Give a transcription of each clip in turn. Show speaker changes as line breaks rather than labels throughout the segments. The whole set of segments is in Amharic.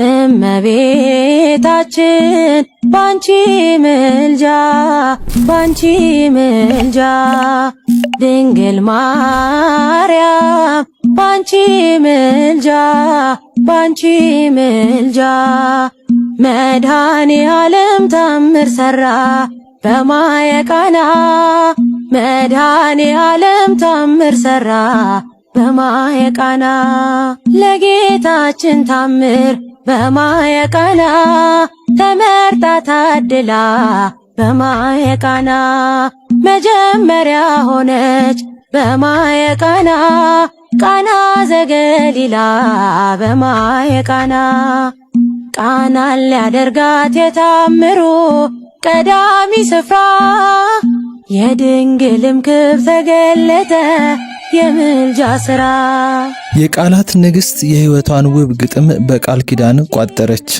እመቤታችን ባንቺ ምልጃ ድንግል ማርያም ባንቺ ምልጃ መድኃኔ ዓለም ታምር ሰራ በማየ ቃና መድኃኔ ዓለም ታምር ሰራ በማየ ቃና ለጌታችን ታምር በማየ ቃና ተመርጣ ታድላ በማየ ቃና መጀመሪያ ሆነች በማየ ቃና ቃና ዘገሊላ በማየ ቃና ቃናን ሊያደርጋት የታምሩ ቀዳሚ ስፍራ የድንግልም ክብር ተገለጠ የምልጃ ሥራ
የቃላት ንግሥት የሕይወቷን ውብ ግጥም በቃል ኪዳን ቋጠረች።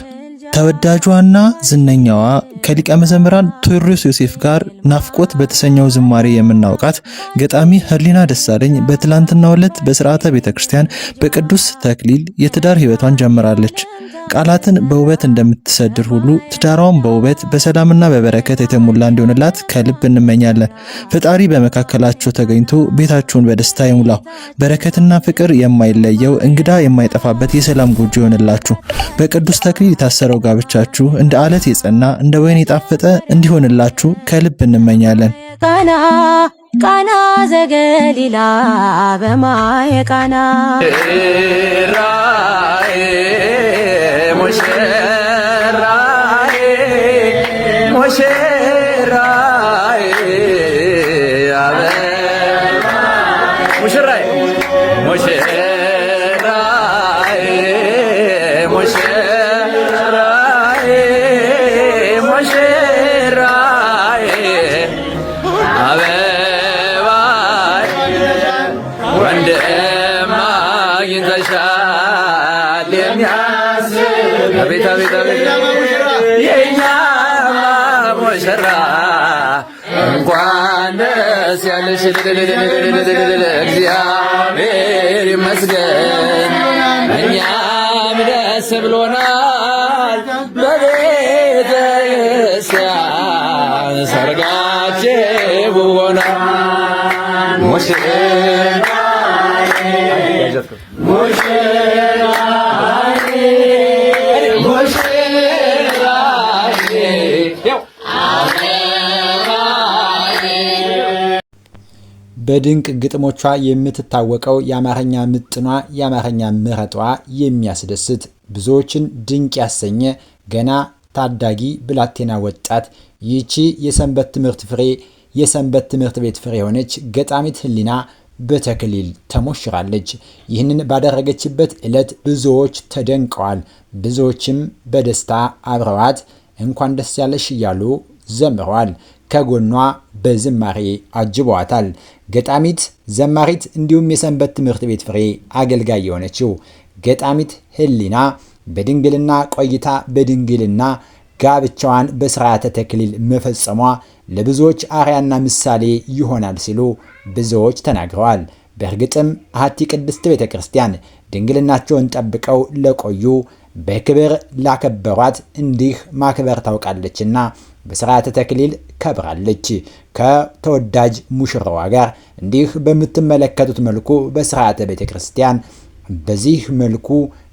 ተወዳጇና ዝነኛዋ ከሊቀ መዘምራን ቴዎድሮስ ዮሴፍ ጋር ናፍቆት በተሰኘው ዝማሬ የምናውቃት ገጣሚ ህሊና ደሳለኝ በትላንትናው ዕለት በሥርዓተ ቤተክርስቲያን በቅዱስ ተክሊል የትዳር ሕይወቷን ጀምራለች። ቃላትን በውበት እንደምትሰድር ሁሉ ትዳሯን በውበት በሰላምና በበረከት የተሞላ እንዲሆንላት ከልብ እንመኛለን። ፈጣሪ በመካከላቸው ተገኝቶ ቤታቸውን በደስታ ይሙላው። በረከትና ፍቅር የማይለየው እንግዳ የማይጠፋበት የሰላም ጎጆ ይሆንላችሁ። በቅዱስ ተክሊል የታሰረው ጋብቻችሁ እንደ አለት የጸና እንደ ወይን የጣፈጠ እንዲሆንላችሁ ከልብ እንመኛለን።
ቃና ዘገሊላ በማየ ቃና
እንኳን ደስ ያለሽ እግዚአብሔር ይመስገን እኛም ደስ ብሎናል በቤተ ክርስቲያን ሰርጋችን ሆኗል
በድንቅ ግጥሞቿ የምትታወቀው የአማርኛ ምጥኗ የአማርኛ ምረጧ የሚያስደስት ብዙዎችን ድንቅ ያሰኘ ገና ታዳጊ ብላቴና ወጣት ይቺ የሰንበት ትምህርት ፍሬ የሰንበት ትምህርት ቤት ፍሬ የሆነች ገጣሚት ህሊና በተክሊል ተሞሽራለች። ይህንን ባደረገችበት ዕለት ብዙዎች ተደንቀዋል። ብዙዎችም በደስታ አብረዋት እንኳን ደስ ያለሽ እያሉ ዘምረዋል። ከጎኗ በዝማሬ አጅበዋታል። ገጣሚት ዘማሪት እንዲሁም የሰንበት ትምህርት ቤት ፍሬ አገልጋይ የሆነችው ገጣሚት ህሊና በድንግልና ቆይታ በድንግልና ጋብቻዋን በሥርዓተ ተክሊል መፈጸሟ ለብዙዎች አርያና ምሳሌ ይሆናል ሲሉ ብዙዎች ተናግረዋል። በእርግጥም አሐቲ ቅድስት ቤተክርስቲያን ድንግልናቸውን ጠብቀው ለቆዩ በክብር ላከበሯት እንዲህ ማክበር ታውቃለችና በሥርዓተ ተክሊል ከብራለች። ከተወዳጅ ሙሽራዋ ጋር እንዲህ በምትመለከቱት መልኩ በሥርዓተ ቤተክርስቲያን በዚህ መልኩ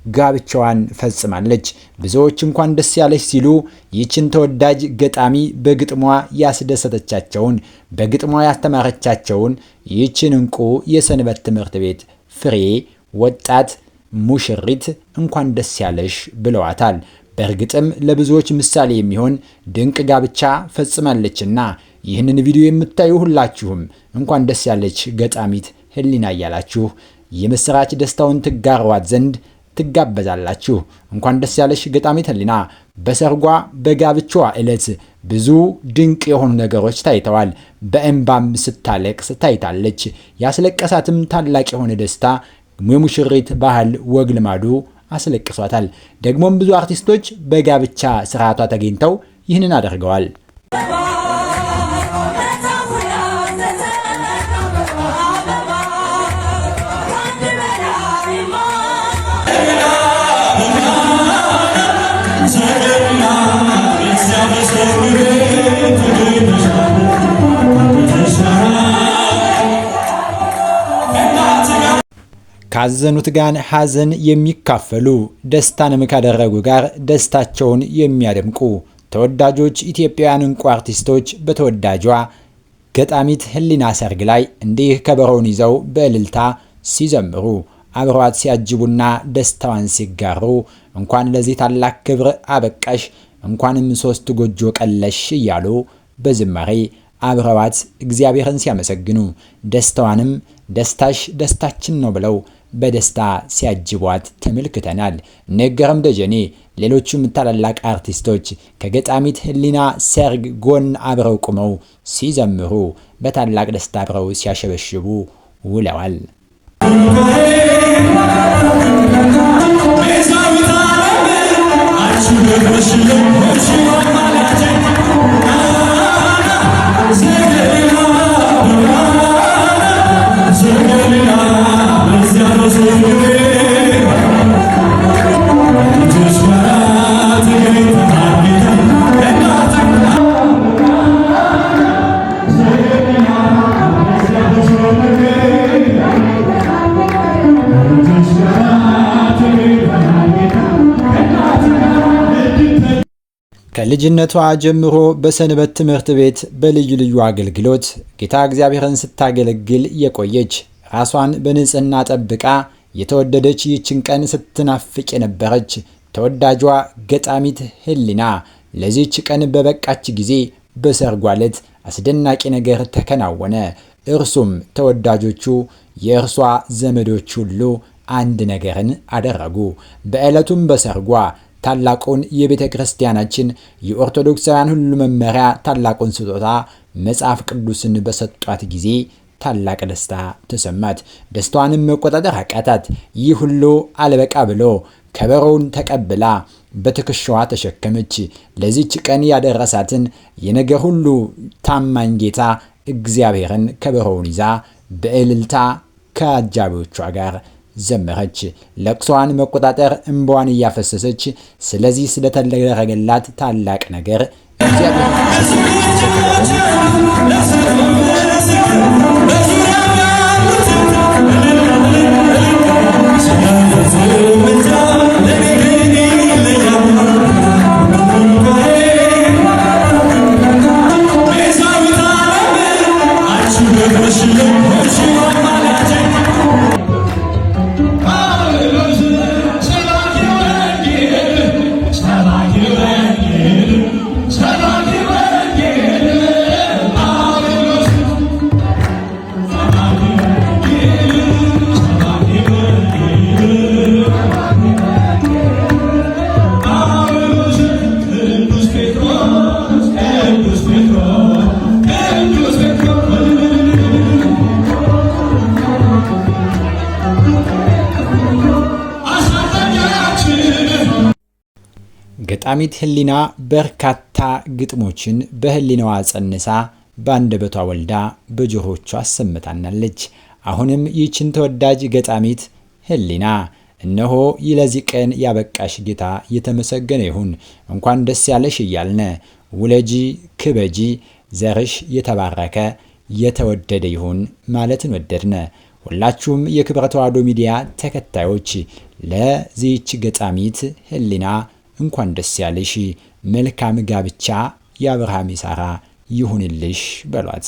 ጋብቻዋን ፈጽማለች። ብዙዎች እንኳን ደስ ያለሽ ሲሉ ይችን ተወዳጅ ገጣሚ በግጥሟ ያስደሰተቻቸውን በግጥሟ ያስተማረቻቸውን ይችን እንቁ የሰንበት ትምህርት ቤት ፍሬ ወጣት ሙሽሪት እንኳን ደስ ያለሽ ብለዋታል። በእርግጥም ለብዙዎች ምሳሌ የሚሆን ድንቅ ጋብቻ ፈጽማለችና ይህንን ቪዲዮ የምታዩ ሁላችሁም እንኳን ደስ ያለች ገጣሚት ህሊና እያላችሁ የምስራች ደስታውን ትጋሯት ዘንድ ትጋበዛላችሁ። እንኳን ደስ ያለሽ ገጣሚት ህሊና። በሰርጓ በጋብቻዋ ዕለት ብዙ ድንቅ የሆኑ ነገሮች ታይተዋል። በእንባም ስታለቅስ ታይታለች። ያስለቀሳትም ታላቅ የሆነ ደስታ የሙሽሪት ባህል ወግ ልማዱ አስለቅሷታል። ደግሞም ብዙ አርቲስቶች በጋብቻ ስርዓቷ ተገኝተው ይህንን አድርገዋል። ካዘኑት ጋር ሐዘን የሚካፈሉ ደስታንም ካደረጉ ጋር ደስታቸውን የሚያደምቁ ተወዳጆች ኢትዮጵያውያን እንቁ አርቲስቶች በተወዳጇ ገጣሚት ህሊና ሰርግ ላይ እንዲህ ከበሮውን ይዘው በእልልታ ሲዘምሩ አብረዋት ሲያጅቡና ደስታዋን ሲጋሩ እንኳን ለዚህ ታላቅ ክብር አበቃሽ እንኳንም 3 ጎጆ ቀለሽ እያሉ በዝማሬ አብረዋት እግዚአብሔርን ሲያመሰግኑ ደስታዋንም ደስታሽ ደስታችን ነው ብለው በደስታ ሲያጅቧት ተመልክተናል። ነገረም ደጀኔ ሌሎችም ታላላቅ አርቲስቶች ከገጣሚት ህሊና ሰርግ ጎን አብረው ቆመው ሲዘምሩ በታላቅ ደስታ አብረው ሲያሸበሽቡ ውለዋል። ከልጅነቷ ጀምሮ በሰንበት ትምህርት ቤት በልዩ ልዩ አገልግሎት ጌታ እግዚአብሔርን ስታገለግል የቆየች ራሷን በንጽህና ጠብቃ የተወደደች ይህችን ቀን ስትናፍቅ የነበረች ተወዳጇ ገጣሚት ህሊና ለዚህች ቀን በበቃች ጊዜ በሰርጓ ዕለት አስደናቂ ነገር ተከናወነ። እርሱም ተወዳጆቹ የእርሷ ዘመዶች ሁሉ አንድ ነገርን አደረጉ። በዕለቱም በሰርጓ ታላቁን የቤተ ክርስቲያናችን የኦርቶዶክሳውያን ሁሉ መመሪያ ታላቁን ስጦታ መጽሐፍ ቅዱስን በሰጧት ጊዜ ታላቅ ደስታ ተሰማት። ደስታዋንም መቆጣጠር አቃታት። ይህ ሁሉ አልበቃ ብሎ ከበሮውን ተቀብላ በትከሻዋ ተሸከመች። ለዚች ቀን ያደረሳትን የነገር ሁሉ ታማኝ ጌታ እግዚአብሔርን ከበሮውን ይዛ በእልልታ ከአጃቢዎቿ ጋር ዘመረች። ለቅሷን መቆጣጠር እንባዋን እያፈሰሰች ስለዚህ ስለተደረገላት ታላቅ ነገር ገጣሚት ህሊና በርካታ ግጥሞችን በህሊናዋ ጸንሳ በአንደበቷ ወልዳ በጆሮቿ አሰምታናለች። አሁንም ይህችን ተወዳጅ ገጣሚት ህሊና እነሆ ለዚህ ቀን ያበቃሽ ጌታ የተመሰገነ ይሁን፣ እንኳን ደስ ያለሽ እያልነ ውለጂ ክበጂ፣ ዘርሽ የተባረከ የተወደደ ይሁን ማለትን ወደድነ። ሁላችሁም የክብረ ተዋሕዶ ሚዲያ ተከታዮች ለዚህች ገጣሚት ህሊና እንኳን ደስ ያለሽ፣ መልካም ጋብቻ የአብርሃም የሳራ ይሁንልሽ በሏት።